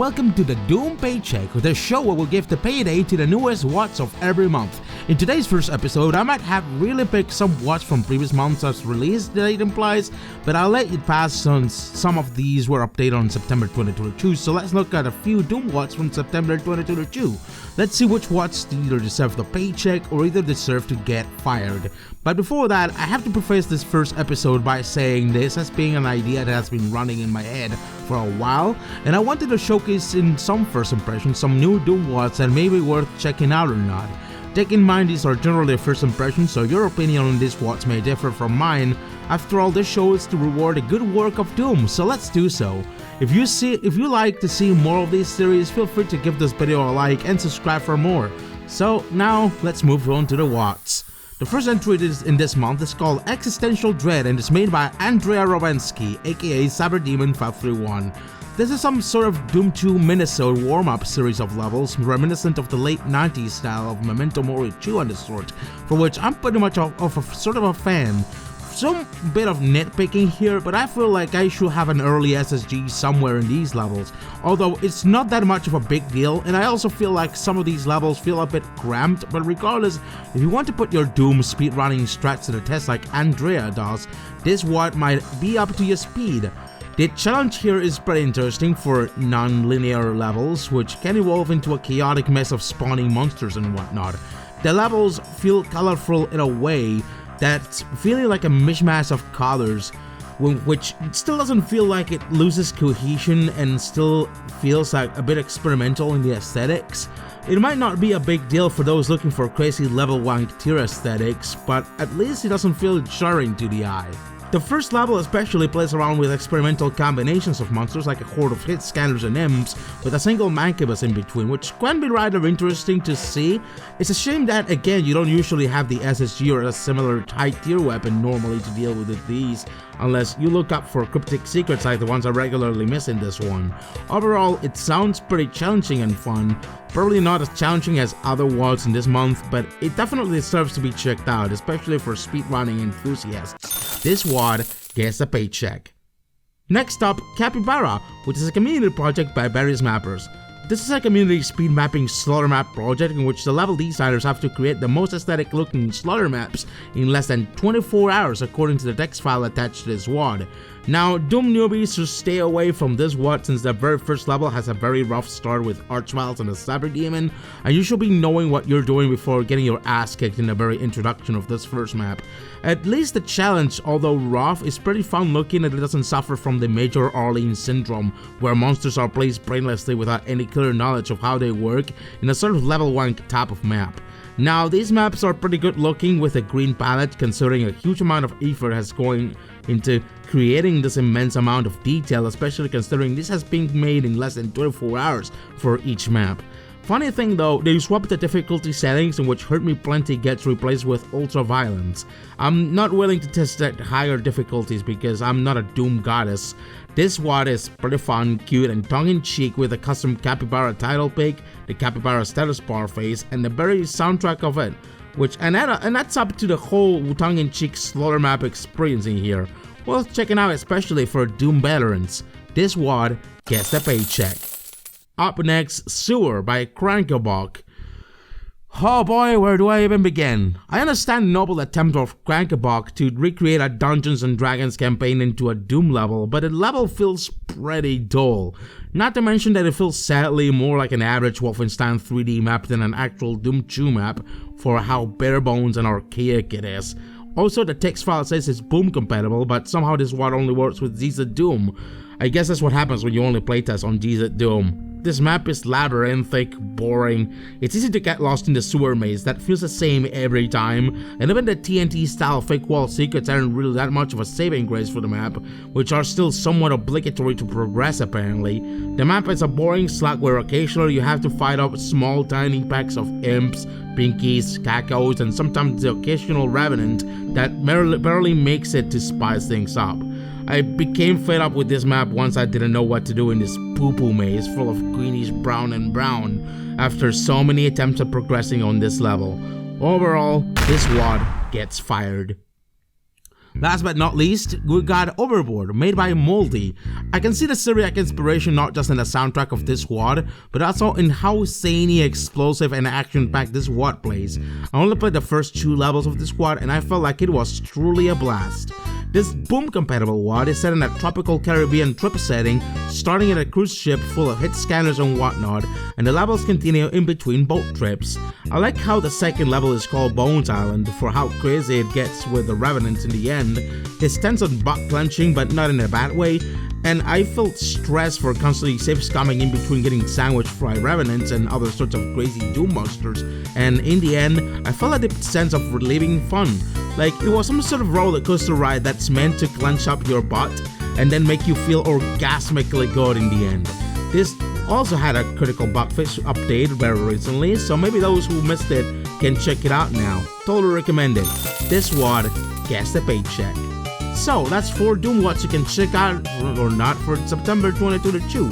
welcome to the Doom Paycheck, the show where we'll give the payday to the newest WADS of every month. In today's first episode, I might have really picked some WADS from previous months as release date implies, but I'll let it pass since some of these were updated on September 2022, so let's look at a few Doom WADS from September 2022. Let's see which WADS either deserve the paycheck or either deserve to get fired. But before that, I have to preface this first episode by saying this as being an idea that has been running in my head for a while, and I wanted to showcase in some first impressions some new Doom WADS that may be worth checking out or not. Take in mind these are generally first impressions, so your opinion on these WADS may differ from mine. After all, this show is to reward the good work of Doom, so let's do so. If you like to see more of this series, feel free to give this video a like and subscribe for more. So now let's move on to the WADS. The first entry in this month is called Existential Dread and is made by Andrea Rovenski, aka Cyberdemon531. This is some sort of Doom 2 Minnesota warm-up series of levels reminiscent of the late 90s style of Memento Mori 2 and the sort, for which I'm pretty much sort of a fan. Some bit of nitpicking here, but I feel like I should have an early SSG somewhere in these levels, although it's not that much of a big deal, and I also feel like some of these levels feel a bit cramped, but regardless, if you want to put your Doom speedrunning strats to the test like Andrea does, this WAD might be up to your speed. The challenge here is pretty interesting for non-linear levels, which can evolve into a chaotic mess of spawning monsters and whatnot. The levels feel colorful in a way that's feeling like a mishmash of colors, which still doesn't feel like it loses cohesion and still feels like a bit experimental in the aesthetics. It might not be a big deal for those looking for crazy level 1 tier aesthetics, but at least it doesn't feel jarring to the eye. The first level especially plays around with experimental combinations of monsters like a horde of hit scanners and imps with a single mancubus in between, which can be rather interesting to see. It's a shame that, again, you don't usually have the SSG or a similar high tier weapon normally to deal with these, unless you look up for cryptic secrets like the ones I regularly miss in this one. Overall, it sounds pretty challenging and fun, probably not as challenging as other WADs in this month, but it definitely deserves to be checked out, especially for speedrunning enthusiasts. This WAD gets a paycheck. Next up, Capybara, which is a community project by various mappers. This is a community speed mapping slaughter map project in which the level designers have to create the most aesthetic looking slaughter maps in less than 24 hours according to the text file attached to this WAD. Now, Doom newbies should stay away from this WAD since the very first level has a very rough start with Archviles and a Cyber Demon, and you should be knowing what you're doing before getting your ass kicked in the very introduction of this first map. At least the challenge, although rough, is pretty fun looking and it doesn't suffer from the Major Arlene syndrome, where monsters are placed brainlessly without any clear knowledge of how they work in a sort of level 1 type of map. Now, these maps are pretty good looking with a green palette, considering a huge amount of effort has going into creating this immense amount of detail, especially considering this has been made in less than 24 hours for each map. Funny thing though, they swapped the difficulty settings in which Hurt Me Plenty gets replaced with Ultra Violence. I'm not willing to test at higher difficulties because I'm not a Doom goddess. This WAD is pretty fun, cute, and tongue-in-cheek with a custom Capybara title pic, the Capybara status bar face, and the very soundtrack of it, and that's up to the whole tongue-in-cheek slaughter map experience in here. Worth checking out especially for Doom veterans. This WAD gets the paycheck. Up next, Sewer by Krankebok. Oh boy, where do I even begin? I understand the noble attempt of Krankebok to recreate a Dungeons & Dragons campaign into a Doom level, but the level feels pretty dull. Not to mention that it feels sadly more like an average Wolfenstein 3D map than an actual Doom 2 map for how bare bones and archaic it is. Also, the text file says it's Boom compatible, but somehow this WAD only works with DZ Doom. I guess that's what happens when you only playtest on DZ Doom. This map is labyrinthic, boring, it's easy to get lost in the sewer maze that feels the same every time, and even the TNT style fake wall secrets aren't really that much of a saving grace for the map, which are still somewhat obligatory to progress apparently. The map is a boring slog where occasionally you have to fight off small tiny packs of imps, pinkies, cacos, and sometimes the occasional revenant that barely makes it to spice things up. I became fed up with this map once I didn't know what to do in this poo-poo maze full of greenish brown and brown after so many attempts at progressing on this level. Overall, this WAD gets fired. Last but not least, we got Overboard, made by Mouldy. I can see the Syriac inspiration not just in the soundtrack of this WAD, but also in how zany, explosive, and action-packed this WAD plays. I only played the first 2 levels of this WAD and I felt like it was truly a blast. This boom-compatible WAD is set in a tropical Caribbean trip setting, starting at a cruise ship full of hit scanners and whatnot, and the levels continue in between boat trips. I like how the second level is called Bones Island for how crazy it gets with the revenants in the end. It's tense and butt-clenching, but not in a bad way, and I felt stressed for constantly safe coming in between getting sandwiched by revenants and other sorts of crazy doom monsters, and in the end, I felt a deep sense of relieving fun. Like it was some sort of roller coaster ride that's meant to clench up your butt and then make you feel orgasmically good in the end. This also had a critical bug fix update very recently, so maybe those who missed it can check it out now. Totally recommend it. This WAD gets the paycheck. So that's 4 Doom WADs you can check out or not for September 2022.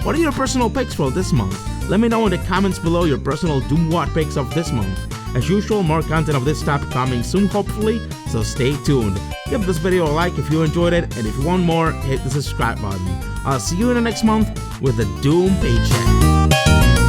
What are your personal picks for this month? Let me know in the comments below your personal Doom WAD picks of this month. As usual, more content of this type coming soon hopefully, so stay tuned. Give this video a like if you enjoyed it, and if you want more, hit the subscribe button. I'll see you in the next month with a Doom Paycheck.